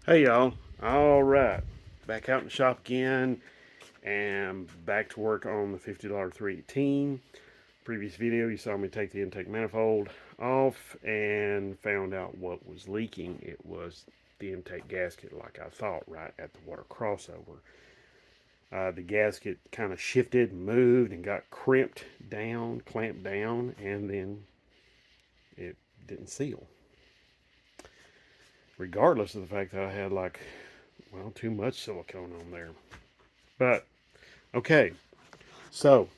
Hey y'all. All right. Back out in the shop again and back to work on the $50 318. Previous video you saw me take the intake manifold off and found out what was leaking. It was the intake gasket like I thought right at the water crossover. The gasket kind of shifted, moved, and got clamped down, and then it didn't seal. Regardless of the fact that I had too much silicone on there. But okay, so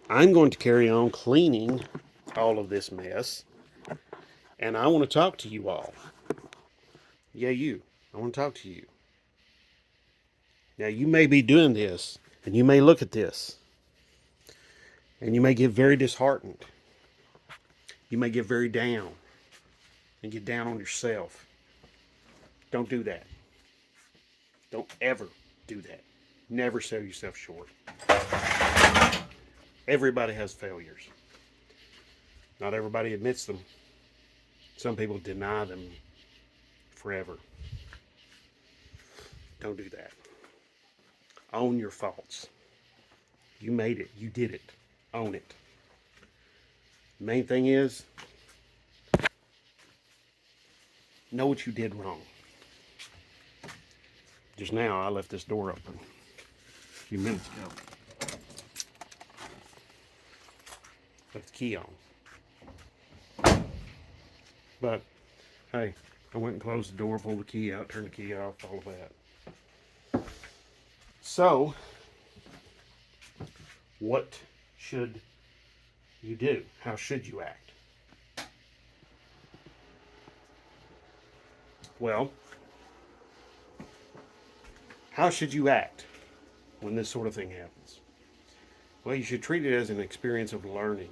I'm going to carry on cleaning all of this mess, and I want to talk to you all. Yeah, you. I want to talk to you. Now, you may be doing this, and you may look at this, and you may get very disheartened. You may get very down and get down on yourself. Don't do that. Don't ever do that. Never sell yourself short. Everybody has failures. Not everybody admits them. Some people deny them forever. Don't do that. Own your faults. You made it. You did it. Own it. Main thing is, know what you did wrong. Just now, I left this door open a few minutes ago. Left the key on. But, hey, I went and closed the door, pulled the key out, turned the key off, all of that. So, what should you do? How should you act? Well, how should you act when this sort of thing happens? Well, you should treat it as an experience of learning.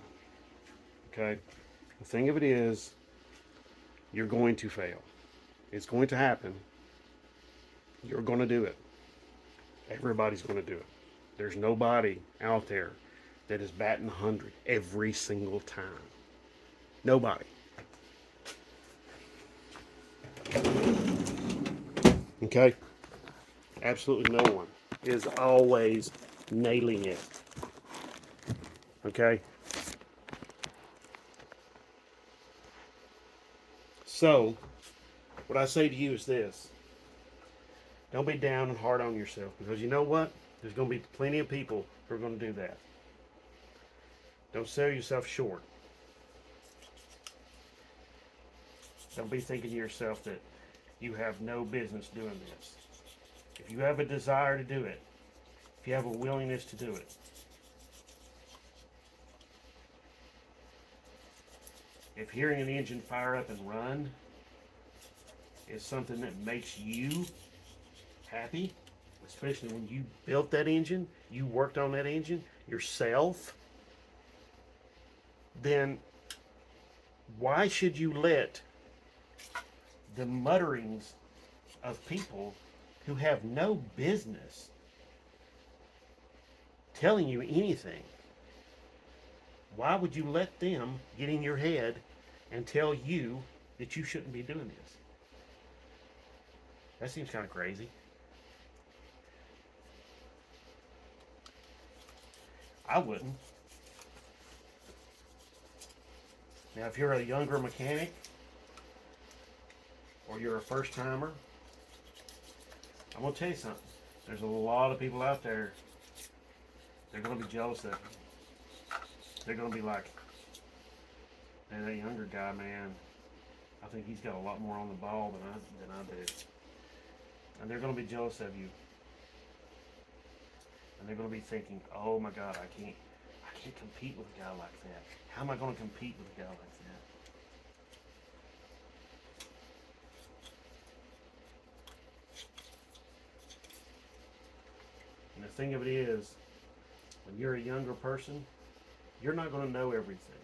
Okay? The thing of it is, you're going to fail. It's going to happen. You're going to do it. Everybody's going to do it. There's nobody out there that is batting 100 every single time. Nobody. Okay? Absolutely no one is always nailing it. Okay? So, what I say to you is this. Don't be down and hard on yourself, because you know what? There's going to be plenty of people who are going to do that. Don't sell yourself short. Don't be thinking to yourself that you have no business doing this. If you have a desire to do it, if you have a willingness to do it, if hearing an engine fire up and run is something that makes you happy, especially when you built that engine, you worked on that engine yourself, then why should you let the mutterings of people who have no business telling you anything? Why would you let them get in your head and tell you that you shouldn't be doing this? That seems kind of crazy. I wouldn't. Now, if you're a younger mechanic or you're a first timer, I'm going to tell you something. There's a lot of people out there, they're going to be jealous of you. They're going to be like, man, that younger guy, man, I think he's got a lot more on the ball than I do. And they're going to be jealous of you. And they're going to be thinking, oh my God, I can't compete with a guy like that. How am I going to compete with a guy like that? And the thing of it is, when you're a younger person, you're not going to know everything.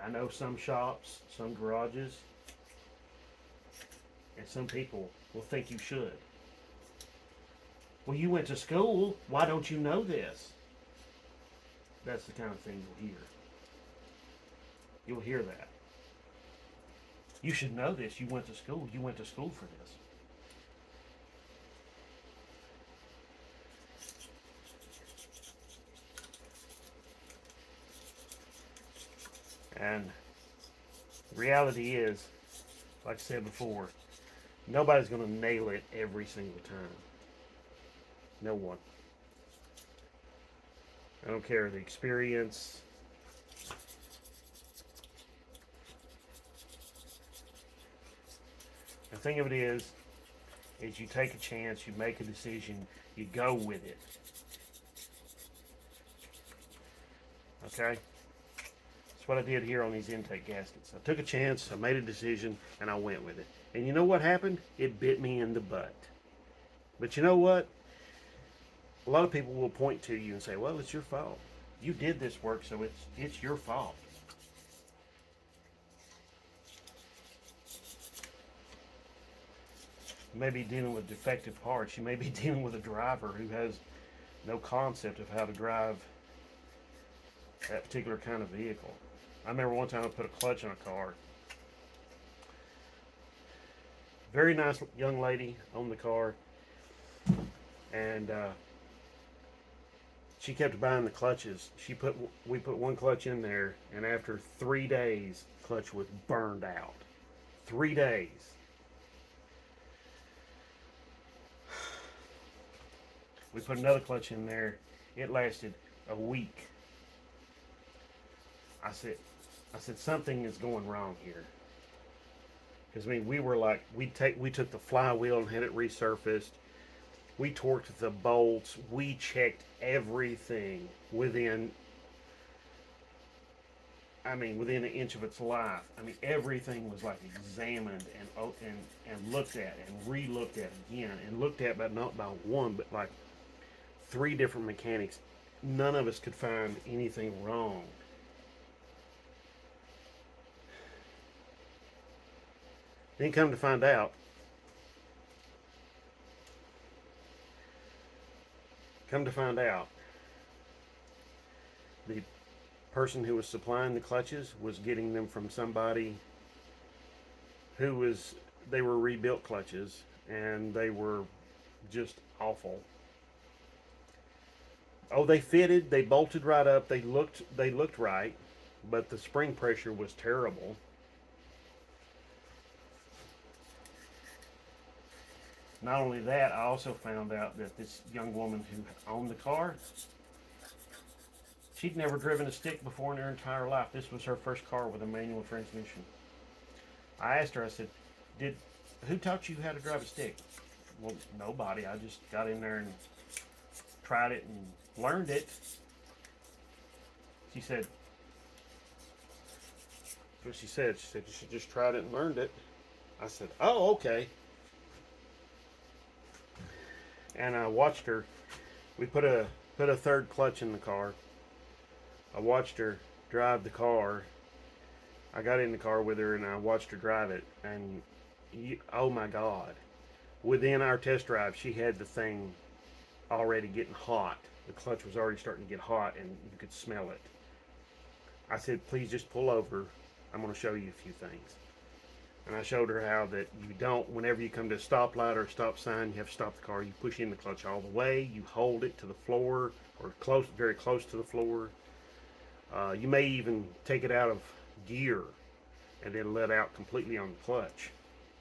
I know some shops, some garages, and some people will think you should. Well, you went to school. Why don't you know this? That's the kind of thing you'll hear. You'll hear that. You should know this. You went to school. You went to school for this. And reality is, like I said before, nobody's going to nail it every single time. No one. I don't care the experience. The thing of it is you take a chance, you make a decision, you go with it. Okay? That's what I did here on these intake gaskets. I took a chance, I made a decision, and I went with it. And you know what happened? It bit me in the butt. But you know what? A lot of people will point to you and say, well, it's your fault. You did this work, so it's your fault. You may be dealing with defective parts. You may be dealing with a driver who has no concept of how to drive that particular kind of vehicle. I remember one time I put a clutch on a car. Very nice young lady owned the car, and she kept buying the clutches. We put one clutch in there, and after 3 days, the clutch was burned out. 3 days. We put another clutch in there. It lasted a week. I said something is going wrong here. Because I mean, we were like, we took the flywheel and had it resurfaced. We torqued the bolts. We checked everything within an inch of its life. I mean, everything was like examined and looked at and re-looked at again and looked at, but not by one, but like 3 different mechanics. None of us could find anything wrong. Then come to find out, the person who was supplying the clutches was getting them from somebody they were rebuilt clutches, and they were just awful. Oh, they fitted, they bolted right up, they looked right, but the spring pressure was terrible. Not only that, I also found out that this young woman who owned the car, she'd never driven a stick before in her entire life. This was her first car with a manual transmission. I asked her, I said, who taught you how to drive a stick? Well, nobody. I just got in there and tried it and learned it. She said, what she said, she just tried it and learned it. I said, oh, okay. And I watched her. We put a 3rd clutch in the car. I watched her drive the car. I got in the car with her and I watched her drive it. And oh my God. Within our test drive, she had the thing already getting hot. The clutch was already starting to get hot and you could smell it. I said, please just pull over. I'm going to show you a few things. And I showed her how that you don't, whenever you come to a stoplight or a stop sign, you have to stop the car. You push in the clutch all the way. You hold it to the floor or very close to the floor. You may even take it out of gear and then let out completely on the clutch.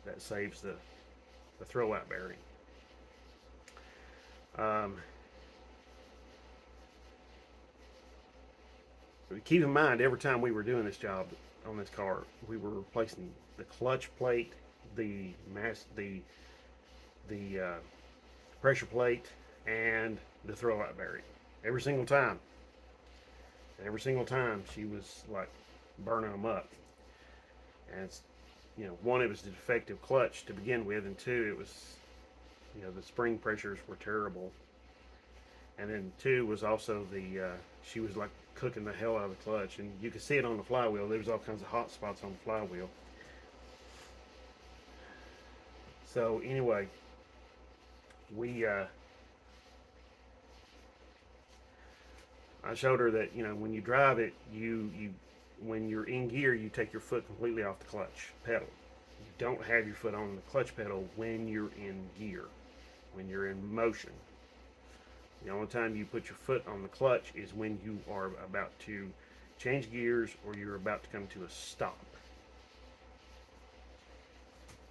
That saves the throwout bearing. Keep in mind, every time we were doing this job on this car, we were replacing the clutch plate, the pressure plate, and the throwout bearing. Every single time. Every single time she was like burning them up. And it's, one, it was the defective clutch to begin with, and 2, it was, the spring pressures were terrible. And then 2 was also she was like cooking the hell out of the clutch, and you could see it on the flywheel. There was all kinds of hot spots on the flywheel. So anyway, I showed her that when you drive it, when you're in gear, you take your foot completely off the clutch pedal. don't have your foot on the clutch pedal when you're in gear, when you're in motion. The only time you put your foot on the clutch is when you are about to change gears or you're about to come to a stop.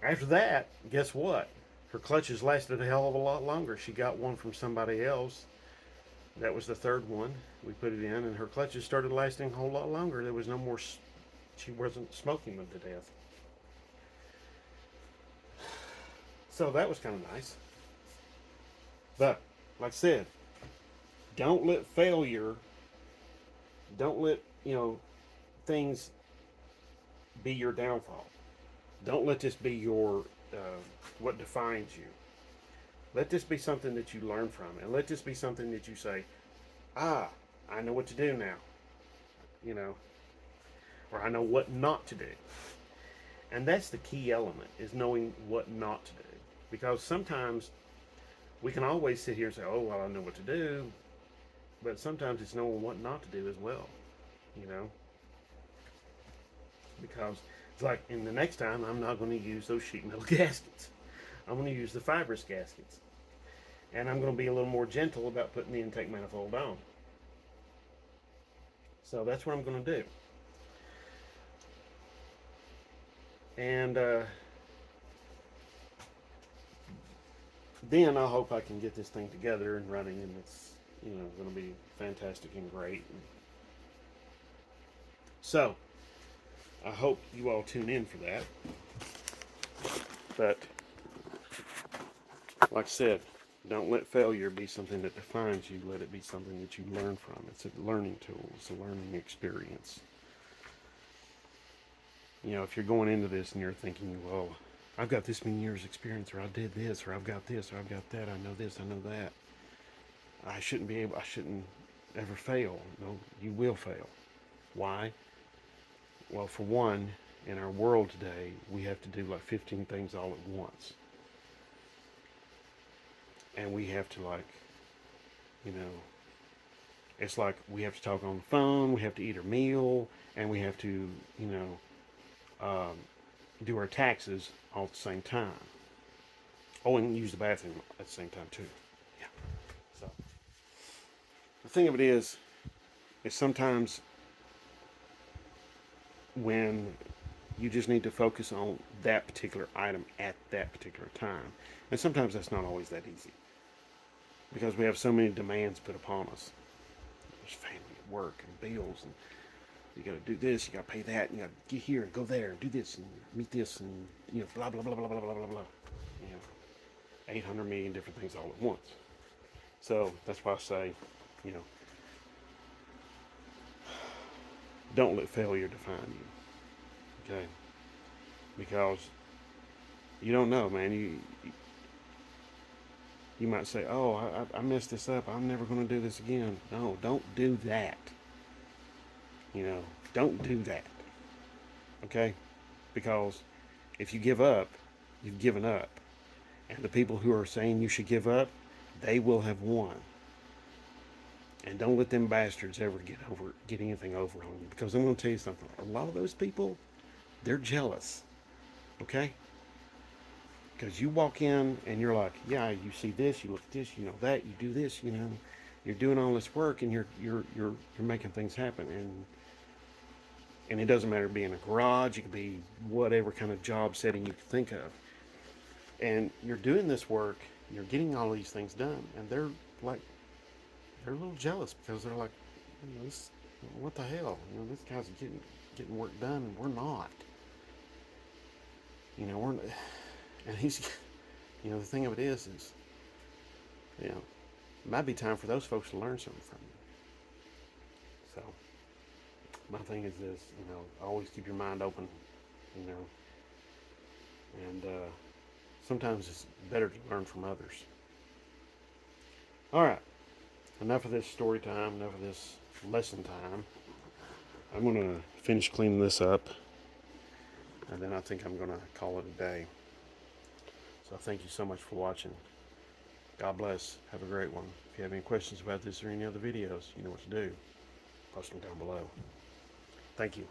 After that, guess what? Her clutches lasted a hell of a lot longer. She got one from somebody else. That was the third one. We put it in, and her clutches started lasting a whole lot longer. There was no more, she wasn't smoking them to death. So that was kind of nice. But, like I said, don't let failure, don't let, things be your downfall. Don't let this be your, what defines you. Let this be something that you learn from. And let this be something that you say, I know what to do now. Or I know what not to do. And that's the key element, is knowing what not to do. Because sometimes we can always sit here and say, oh, well, I know what to do. But sometimes it's knowing what not to do as well, Because it's like, in the next time, I'm not going to use those sheet metal gaskets. I'm going to use the fibrous gaskets. And I'm going to be a little more gentle about putting the intake manifold on. So that's what I'm going to do. And then I hope I can get this thing together and running, and it's going to be fantastic and great. So I hope you all tune in for that. But like I said, don't let failure be something that defines you. Let it be something that you learn from. It's a learning tool. It's a learning experience. If you're going into this and you're thinking, well, I've got this many years experience, or I did this, or I've got this, or I've got that, I know this, I know that. I shouldn't ever fail. No, you will fail. Why? Well, for one, in our world today, we have to do like 15 things all at once. And we have to it's like we have to talk on the phone, we have to eat our meal, and we have to, do our taxes all at the same time. Oh, and use the bathroom at the same time too. Yeah. So the thing of it is sometimes when you just need to focus on that particular item at that particular time. And sometimes that's not always that easy, because we have so many demands put upon us. There's family, work, and bills, and you got to do this, you got to pay that, and you got to get here and go there and do this and meet this, and blah blah blah blah blah blah blah blah. 800 million different things all at once. So that's why I say, don't let failure define you. Okay? Because you don't know, man. You might say, oh, I messed this up, I'm never going to do this again. No, don't do that. Don't do that. Okay? Because if you give up, you've given up. And the people who are saying you should give up, they will have won. And don't let them bastards ever get anything over on you. Because I'm going to tell you something. A lot of those people, they're jealous. Okay? Because you walk in and you're like, yeah, you see this, you look at this, you know that, you do this, you're doing all this work, and you're making things happen. And it doesn't matter being a garage, it could be whatever kind of job setting you can think of. And you're doing this work, you're getting all these things done, and they're a little jealous, because they're like, what the hell? This guy's getting work done, and we're not. And he's, the thing of it is, it might be time for those folks to learn something from you. So, my thing is this, always keep your mind open, and sometimes it's better to learn from others. All right, enough of this story time, enough of this lesson time. I'm going to finish cleaning this up, and then I think I'm going to call it a day. So thank you so much for watching. God bless. Have a great one. If you have any questions about this or any other videos, you know what to do. Post them down below. Thank you.